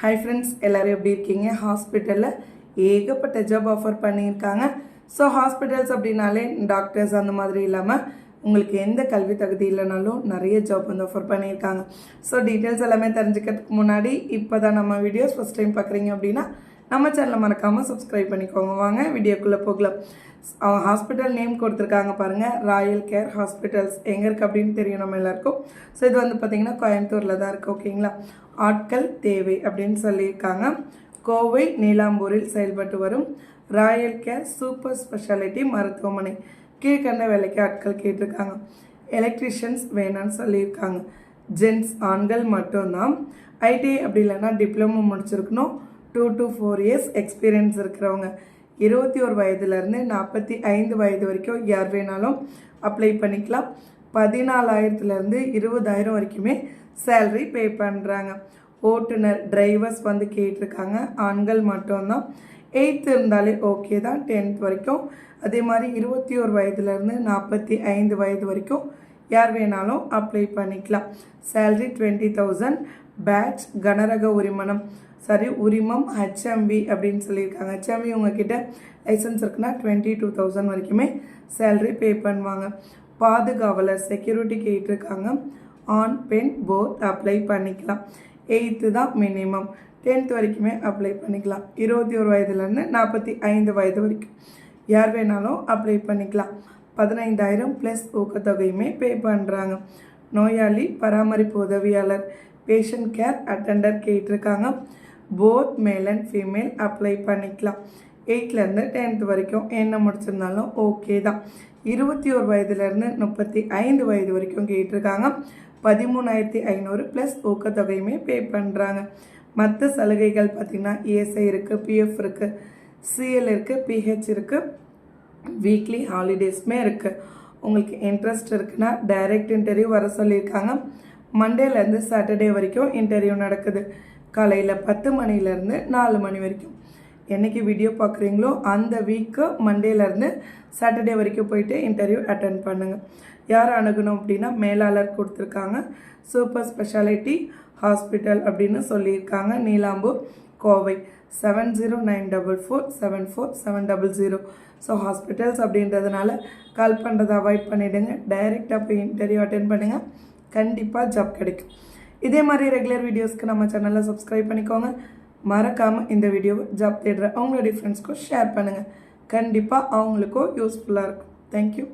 Hi friends, எல்லோரும் எப்படி இருக்கீங்க? ஹாஸ்பிட்டலில் ஏகப்பட்ட ஜாப் ஆஃபர் பண்ணியிருக்காங்க. ஸோ ஹாஸ்பிட்டல்ஸ் அப்படின்னாலே டாக்டர்ஸ் அந்த மாதிரி இல்லாமல் உங்களுக்கு எந்த கல்வி தகுதி இல்லைனாலும் நிறைய ஜாப் வந்து ஆஃபர் பண்ணியிருக்காங்க. ஸோ டீட்டெயில்ஸ் எல்லாமே தெரிஞ்சுக்கிறதுக்கு முன்னாடி இப்போ தான் நம்ம வீடியோஸ் ஃபஸ்ட் டைம் பார்க்குறீங்க அப்படின்னா நம்ம சேனலை மறக்காமல் சப்ஸ்கிரைப் பண்ணிக்கோங்க. வாங்க வீடியோக்குள்ளே போகலாம். ஹாஸ்பிட்டல் நேம் கொடுத்துருக்காங்க பாருங்கள், ராயல் கேர் ஹாஸ்பிட்டல்ஸ். எங்கே இருக்குது அப்படின்னு தெரியும் நம்ம எல்லாருக்கும். ஸோ இது வந்து பார்த்திங்கன்னா கோயம்புத்தூரில் தான் இருக்குது. ஓகேங்களா? ஆட்கள் தேவை அப்படின்னு சொல்லியிருக்காங்க. கோவை நீலாம்பூரில் செயல்பட்டு வரும் ராயல் கேர் சூப்பர் ஸ்பெஷாலிட்டி மருத்துவமனை. கீழ்கண்ட வேலைக்கு ஆட்கள் கேட்டிருக்காங்க. எலக்ட்ரிஷியன்ஸ் வேணும்னு சொல்லியிருக்காங்க. ஜென்ட்ஸ் ஆண்கள் மட்டும்தான். ஐடிஐ அப்படி இல்லைன்னா டிப்ளமோ முடிச்சிருக்கணும். 2 to 4 years எக்ஸ்பீரியன்ஸ் இருக்கிறவங்க. 21 வயதுலேருந்து 45 வயது வரைக்கும் யார் வேணாலும் அப்ளை பண்ணிக்கலாம். 14,000லேருந்து 20,000 வரைக்குமே சேல்ரி பே பண்ணுறாங்க. ஓட்டுநர் டிரைவர்ஸ் வந்து கேட்டிருக்காங்க. ஆண்கள் மட்டும்தான். 8th இருந்தாலே ஓகே தான். 10th வரைக்கும். அதே மாதிரி 21 வயதுலேருந்து 45 வயது வரைக்கும் யார் வேணாலும் அப்ளை பண்ணிக்கலாம். சேல்ரி 20,000. பேட்ச் கனரக உரிமம் ஹெச்எம்வி அப்படின்னு சொல்லியிருக்காங்க. ஹெச்எம்வி உங்ககிட்ட லைசன்ஸ் இருக்குன்னா 22,000 வரைக்குமே சேல்ரி பே பண்ணுவாங்க. பாதுகாவலர் செக்யூரிட்டி கேட்டிருக்காங்க. ஆன் பெண் போத் அப்ளை பண்ணிக்கலாம். 8th தான் மினிமம். 10th வரைக்குமே அப்ளை பண்ணிக்கலாம். 21 வயதுலேருந்து 45 வயது வரைக்கும் யார் வேணாலும் அப்ளை பண்ணிக்கலாம். 15,000 ப்ளஸ் ஊக்கத்தொகையுமே பே பண்ணுறாங்க. நோயாளி பராமரிப்பு உதவியாளர் பேஷண்ட் கேர் அட்டெண்டர் கேட்டிருக்காங்க. Both male and female apply பண்ணிக்கலாம். 8th-லேருந்து 10th வரைக்கும் என்ன முடிச்சிருந்தாலும் ஓகே தான். 21 வயதுலேருந்து 35 வயது வரைக்கும் கேட்டிருக்காங்க. 13,500 ப்ளஸ் ஊக்கத்தொகையுமே பே பண்ணுறாங்க. மற்ற சலுகைகள் பார்த்திங்கன்னா இஎஸ்ஐ இருக்குது, பிஎஃப் இருக்குது, சிஎல் இருக்குது, பிஹெச் இருக்குது, வீக்லி ஹாலிடேஸ்மே இருக்குது. உங்களுக்கு இன்ட்ரெஸ்ட் இருக்குன்னா டைரக்ட் இன்டர்வியூ வர சொல்லியிருக்காங்க. மண்டேலேருந்து சாட்டர்டே வரைக்கும் இன்டர்வியூ நடக்குது. காலையில் 10 மணிலேருந்து 4 மணி வரைக்கும். என்றைக்கு வீடியோ பார்க்குறீங்களோ அந்த வீக்கு மண்டேலேருந்து சாட்டர்டே வரைக்கும் போயிட்டு இன்டர்வியூ அட்டன் பண்ணுங்கள். யார் அணுகணும் அப்படின்னா மேலாளர் கொடுத்துருக்காங்க. சூப்பர் ஸ்பெஷாலிட்டி ஹாஸ்பிட்டல் அப்படின்னு சொல்லியிருக்காங்க. நீலாம்பூர், கோவை. 7094474700. ஸோ ஹாஸ்பிட்டல்ஸ் அப்படின்றதுனால கால் பண்ணுறதை அவாய்ட் பண்ணிவிடுங்க. டைரெக்டாக போய் இன்டர்வியூ அட்டன் பண்ணுங்கள். கண்டிப்பாக ஜாப் கிடைக்கும். இதே மாதிரி ரெகுலர் வீடியோஸ்க்கு நம்ம சேனலில் சப்ஸ்கிரைப் பண்ணிக்கோங்க. மறக்காமல் இந்த வீடியோவை ஜாப் தேடுற அவங்களுடைய ஃப்ரெண்ட்ஸ்க்கும் ஷேர் பண்ணுங்கள். கண்டிப்பாக அவங்களுக்கும் யூஸ்ஃபுல்லாக இருக்கும். தேங்க்யூ.